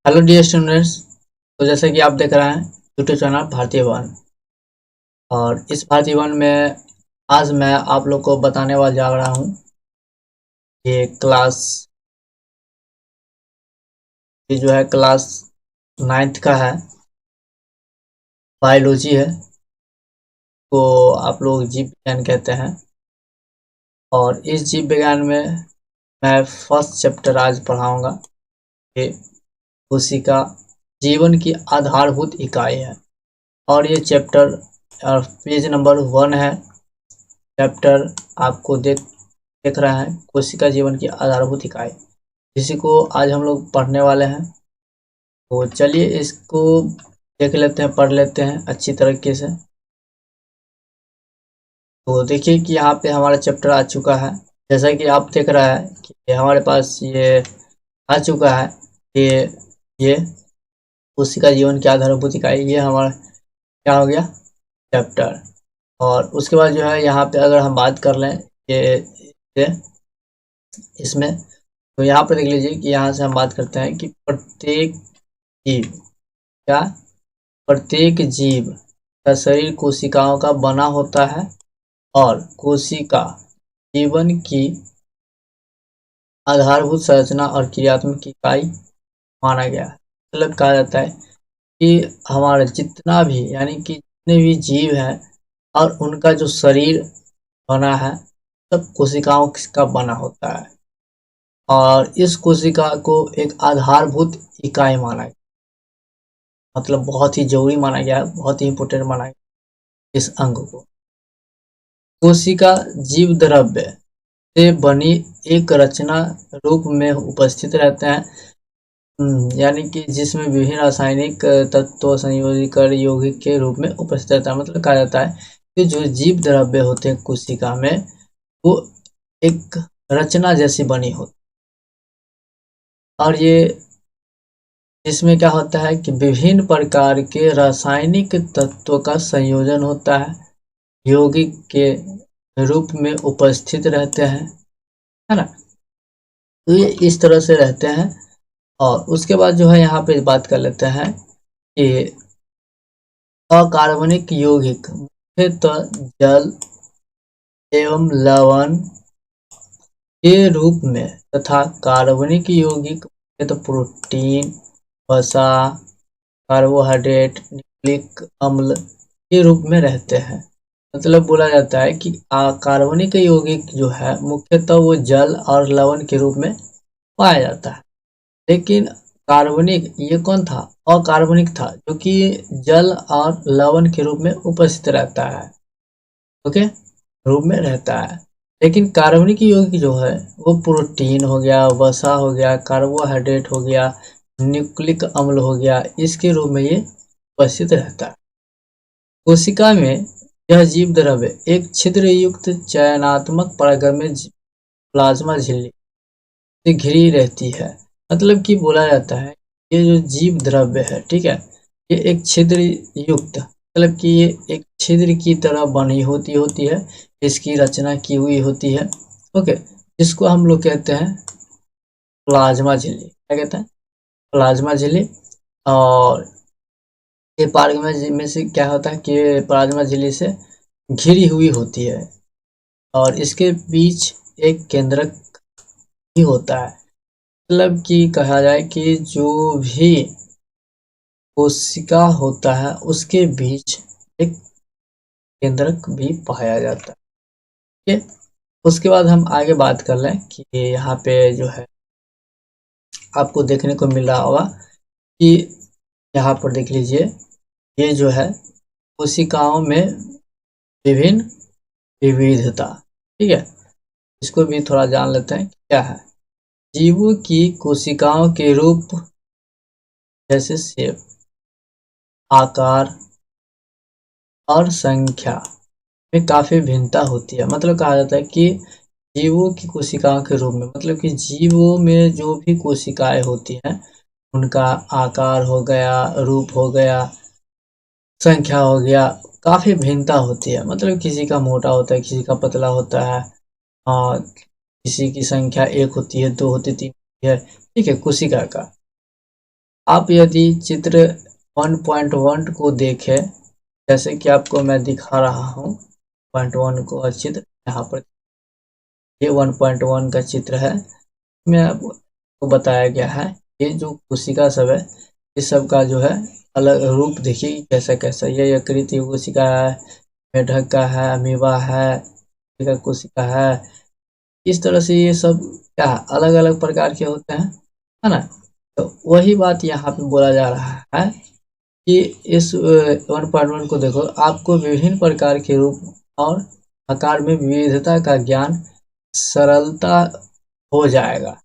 Hello dear students. तो जैसे कि आप देख रहे हैं यूट्यूब चैनल भारतीय वन। और इस भारतीय वन में आज मैं आप लोग को बताने वाला जा रहा हूँ। ये क्लास ये जो है क्लास 9th का है, बायोलॉजी है। तो आप लोग जीव विज्ञान कहते हैं। और इस जीव विज्ञान में मैं फर्स्ट चैप्टर आज पढ़ाऊँगा। ये कोशिका जीवन की आधारभूत इकाई है। और ये चैप्टर पेज नंबर 1 है। चैप्टर आपको देख रहा है कोशिका जीवन की आधारभूत इकाई, इसी को आज हम लोग पढ़ने वाले हैं। तो चलिए इसको देख लेते हैं, पढ़ लेते हैं अच्छी तरीके से। तो देखिए कि यहाँ पे हमारा चैप्टर आ चुका है। जैसा कि आप देख रहा है कि हमारे पास ये आ चुका है। ये कोशिका जीवन की आधारभूत इकाई, ये हमारा क्या हो गया, चैप्टर। और उसके बाद जो है यहाँ पे अगर हम बात कर लें ये इसमें, तो यहाँ पर देख लीजिए कि यहाँ से हम बात करते हैं कि क्या प्रत्येक जीव का शरीर कोशिकाओं का बना होता है और कोशिका जीवन की आधारभूत संरचना और क्रियात्मक इकाई माना गया है। मतलब कहा जाता है कि हमारा जितना भी यानी कि जितने भी जीव हैं और उनका जो शरीर बना है सब कोशिकाओं का बना होता है। और इस कोशिका को एक आधारभूत इकाई माना गया, मतलब बहुत ही जरूरी माना गया है, बहुत ही इंपोर्टेंट माना गया इस अंग को। कोशिका जीव द्रव्य से बनी एक रचना रूप में उपस्थित रहते हैं, यानी कि जिसमें विभिन्न रासायनिक तत्व संयोजित कर यौगिक के रूप में उपस्थित रहता है। मतलब कहा जाता है कि जो जीव द्रव्य होते हैं कोशिका में वो एक रचना जैसी बनी होती है। और ये इसमें क्या होता है कि विभिन्न प्रकार के रासायनिक तत्वों का संयोजन होता है, यौगिक के रूप में उपस्थित रहते हैं, है ना। तो ये इस तरह से रहते हैं। और उसके बाद जो है यहाँ पे बात कर लेते हैं कि अकार्बनिक यौगिक मुख्यतः जल एवं लवण के रूप में तथा कार्बनिक यौगिक मुख्यतः प्रोटीन, वसा, कार्बोहाइड्रेट, न्यूक्लिक अम्ल के रूप में रहते हैं। मतलब बोला जाता है कि कार्बनिक यौगिक जो है मुख्यतः वो जल और लवण के रूप में पाया जाता है। लेकिन कार्बनिक ये कौन था, अकार्बनिक था, जो कि जल और लवण के रूप में उपस्थित रहता है, ओके, रूप में रहता है। लेकिन कार्बनिक यौगिक जो है वो प्रोटीन हो गया, वसा हो गया, कार्बोहाइड्रेट हो गया, न्यूक्लिक अम्ल हो गया, इसके रूप में ये उपस्थित रहता है। कोशिका में यह जीव द्रव्य एक छिद्र युक्त चयनात्मक पारगम्य प्लाज्मा झिल्ली से घिरी रहती है। मतलब कि बोला जाता है ये जो जीव द्रव्य है, ठीक है, ये एक छिद्र युक्त, मतलब कि ये एक छिद्र की तरह बनी होती है, इसकी रचना की हुई होती है, ओके, जिसको हम लोग कहते हैं प्लाज्मा झिल्ली। क्या कहते हैं, प्लाज्मा झिल्ली। और ये पारगम्य में से क्या होता है कि प्लाज्मा झिल्ली से घिरी हुई होती है और इसके बीच एक केंद्रक भी होता है। मतलब कि कहा जाए कि जो भी कोशिका होता है उसके बीच एक केंद्रक भी पाया जाता है। ठीक है, उसके बाद हम आगे बात कर लें कि यहाँ पे जो है आपको देखने को मिल रहा होगा कि यहाँ पर देख लीजिए, ये जो है कोशिकाओं में विभिन्न विविधता, ठीक है, इसको भी थोड़ा जान लेते हैं क्या है। जीवों की कोशिकाओं के रूप जैसे शेप, आकार और संख्या में काफी भिन्नता होती है। मतलब कहा जाता है कि जीवों की कोशिकाओं के रूप में, मतलब कि जीवों में जो भी कोशिकाएं होती हैं उनका आकार हो गया, रूप हो गया, संख्या हो गया, काफी भिन्नता होती है। मतलब किसी का मोटा होता है, किसी का पतला होता है, और किसी की संख्या 1 होती है, 2 होती है, 3 होती है, ठीक है, कोशिका का। आप यदि चित्र 1.1 को देखें, जैसे कि आपको मैं दिखा रहा हूँ 1.1 को चित्र, यहाँ पर ये 1.1 का चित्र है। में आपको बताया गया है ये जो कोशिका सब है, इस सब का जो है अलग रूप देखिए कैसा कैसा। ये यकृत कोशिका है, मेढक का है, अमीबा है, कोशिका है। इस तरह से ये सब क्या अलग अलग प्रकार के होते हैं, है ना। तो वही बात यहाँ पे बोला जा रहा है कि इस 1.1 को देखो, आपको विभिन्न प्रकार के रूप और आकार में विविधता का ज्ञान सरलता हो जाएगा,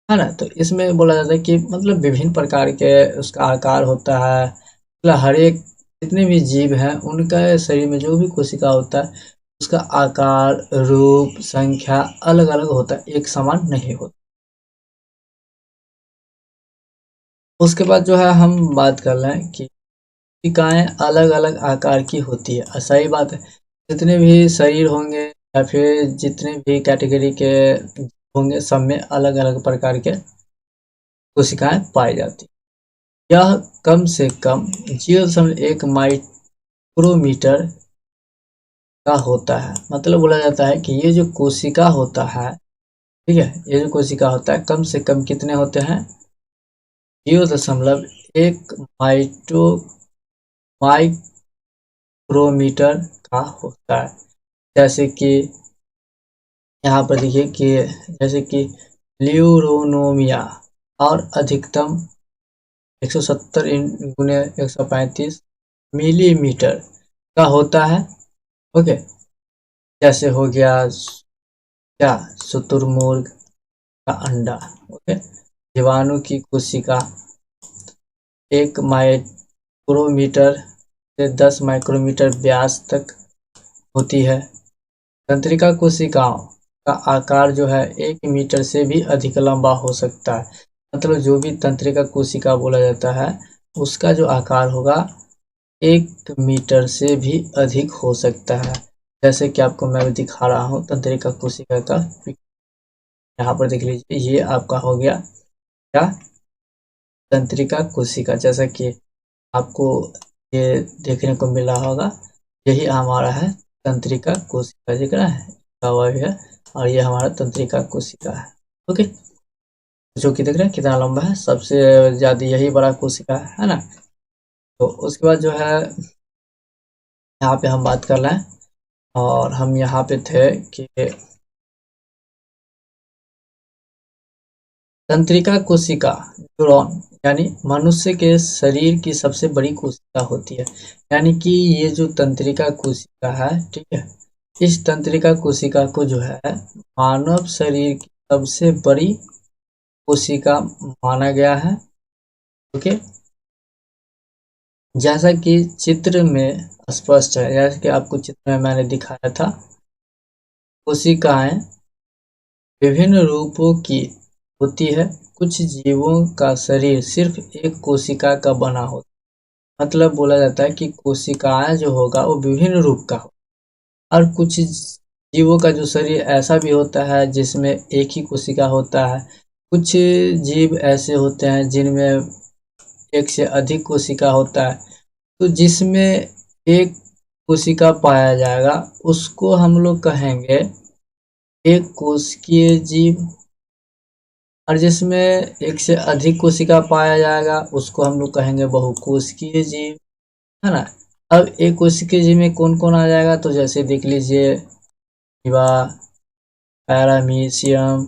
है ना। तो इसमें बोला जाता है कि मतलब विभिन्न प्रकार के उसका आकार होता है, मतलब हर एक जितने भी जीव हैं उनका शरीर में जो भी कोशिका होता है उसका आकार, रूप, संख्या अलग अलग होता है, एक समान नहीं होता। उसके बाद जो है हम बात कर रहे हैं कि कोशिकाएं अलग अलग आकार की होती है, सही बात है। जितने भी शरीर होंगे या फिर जितने भी कैटेगरी के होंगे, सब में अलग अलग प्रकार के कोशिकाएं पाई जाती है। यह कम से कम 0.1 माइक्रोमीटर का होता है। मतलब बोला जाता है कि ये जो कोशिका होता है, ठीक है, ये जो कोशिका होता है कम से कम कितने होते हैं, 0.1 माइक्रोमीटर का होता है। जैसे कि यहाँ पर देखिए कि जैसे कि ल्यूरोनोमिया और अधिकतम 170 गुने 135 मिलीमीटर का होता है। ओके, जैसे हो गया क्या, शुतुरमुर्ग का अंडा। ओके, जीवाणु की कोशिका 1 माइक्रोमीटर से 10 माइक्रोमीटर व्यास तक होती है। तंत्रिका कोशिकाओं का आकार जो है 1 मीटर से भी अधिक लंबा हो सकता है। मतलब जो भी तंत्रिका कोशिका बोला जाता है उसका जो आकार होगा 1 मीटर से भी अधिक हो सकता है। जैसे कि आपको मैं दिखा रहा हूँ तंत्रिका कोशिका का, यहाँ पर देख लीजिए, ये आपका हो गया क्या, तंत्रिका कोशिका। जैसा कि आपको ये देखने को मिला होगा, यही हमारा है तंत्रिका कोशिका, दिख रहा है, और ये हमारा तंत्रिका कोशिका है। ओके, जो कि देख रहे हैं कितना लंबा है, सबसे ज्यादा यही बड़ा कोशिका है ना। तो उसके बाद जो है यहाँ पे हम बात कर रहे हैं, और हम यहाँ पे थे कि तंत्रिका कोशिका न्यूरॉन यानी मनुष्य के शरीर की सबसे बड़ी कोशिका होती है। यानी कि ये जो तंत्रिका कोशिका है, ठीक है, इस तंत्रिका कोशिका को जो है मानव शरीर की सबसे बड़ी कोशिका माना गया है। ओके, जैसा कि चित्र में स्पष्ट है, जैसा कि आपको चित्र में मैंने दिखाया था, कोशिकाएं विभिन्न रूपों की होती है। कुछ जीवों का शरीर सिर्फ एक कोशिका का बना होता है। मतलब बोला जाता है कि कोशिकाएं जो होगा वो विभिन्न रूप का हो, और कुछ जीवों का जो शरीर ऐसा भी होता है जिसमें एक ही कोशिका होता है। कुछ जीव ऐसे होते हैं जिनमें एक से अधिक कोशिका होता है। तो जिसमें एक कोशिका पाया जाएगा उसको हम लोग कहेंगे एक कोशिकीय जीव, और जिसमें एक से अधिक कोशिका पाया जाएगा उसको हम लोग कहेंगे बहुकोशिकीय जीव, है ना। अब एक कोशिकीय जीव में कौन कौन आ जाएगा, तो जैसे देख लीजिए कीड़ा, पैरामीशियम,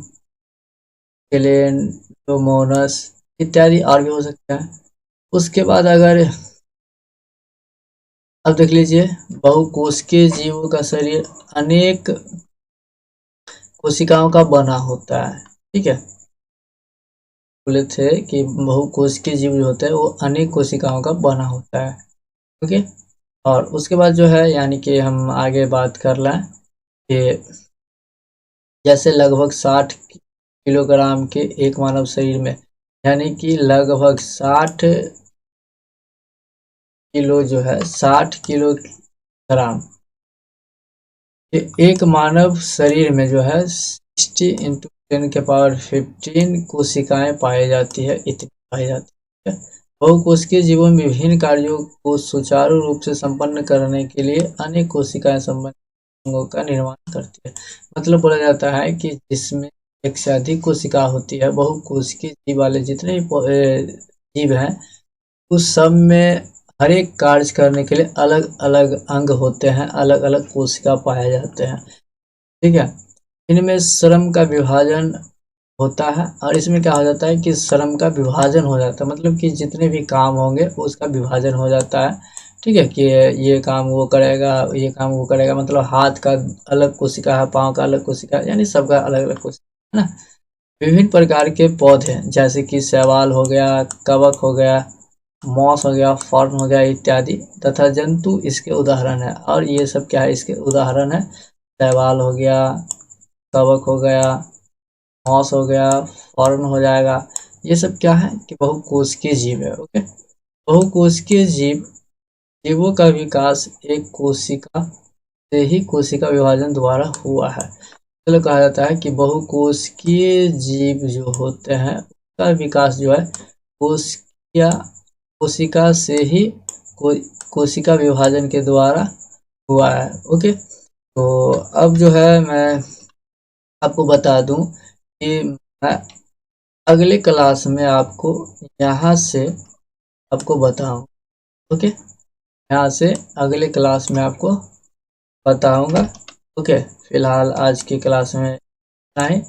केलेंडोमोनास इत्यादि और भी हो सकता है। उसके बाद अगर अब देख लीजिए बहुकोशिकीय जीवों का शरीर अनेक कोशिकाओं का बना होता है, ठीक है। बोले थे कि बहुकोशिकीय जीव जो होता है वो अनेक कोशिकाओं का बना होता है। ओके, और उसके बाद जो है यानी कि हम आगे बात कर लें कि जैसे लगभग 60 किलोग्राम के एक मानव शरीर में, यानी कि लगभग 60 किलो जो है 60 किलोग्राम के एक मानव शरीर में जो है 60 × 10⁻15 कोशिकाएं पाई जाती है, इतनी पाई जाती है। बहुकोशिकीय जीवों में विभिन्न कार्यों को सुचारू रूप से संपन्न करने के लिए अनेक कोशिकाएं संबंधित अंगों का निर्माण करती है। मतलब बोला जाता है कि जिसमें एक से अधिक कोशिका होती है, बहुकोशिकीय जीव वाले जितने भी जीव हैं उस सब में हर एक कार्य करने के लिए अलग अलग अंग होते हैं, अलग अलग कोशिका पाए जाते हैं। ठीक है, इनमें श्रम का विभाजन होता है और इसमें क्या हो जाता है कि श्रम का विभाजन हो जाता है, मतलब कि जितने भी काम होंगे उसका विभाजन हो जाता है। ठीक है, कि ये काम वो करेगा, ये काम वो करेगा, मतलब हाथ का अलग कोशिका है, पाँव का अलग कोशिका है, यानी सबका अलग अलग कोशिका है ना। विभिन्न प्रकार के पौधे जैसे कि शैवाल हो गया, कवक हो गया, मॉस हो गया, फर्न हो गया इत्यादि तथा जंतु इसके उदाहरण है। और ये सब क्या है, इसके उदाहरण है। शैवाल हो गया, कवक हो गया, मॉस हो गया, फर्न हो जाएगा, ये सब क्या है कि बहुकोशिकीय जीव है। ओके, बहुकोशिकीय जीवों का विकास एक कोशिका से ही कोशिका विभाजन द्वारा हुआ है। चलो कहा जाता है कि बहुकोशिकीय जीव जो होते हैं उसका विकास जो है कोशिका से ही कोशिका विभाजन के द्वारा हुआ है। ओके, तो अब जो है मैं आपको बता दूं कि मैं अगले क्लास में आपको यहाँ से आपको बताऊं। ओके, यहाँ से अगले क्लास में आपको बताऊंगा। ओके, फिलहाल आज की क्लास में इतना ही,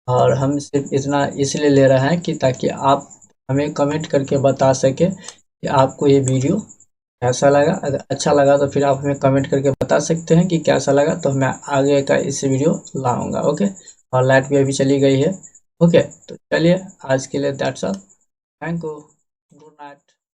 और हम सिर्फ इतना इसलिए ले रहे हैं कि ताकि आप हमें कमेंट करके बता सके कि आपको ये वीडियो कैसा लगा। अगर अच्छा लगा तो फिर आप हमें कमेंट करके बता सकते हैं कि कैसा लगा, तो मैं आगे का इस वीडियो लाऊंगा। ओके, और लाइट भी अभी चली गई है। ओके, तो चलिए आज के लिए that's all. Thank you, good night.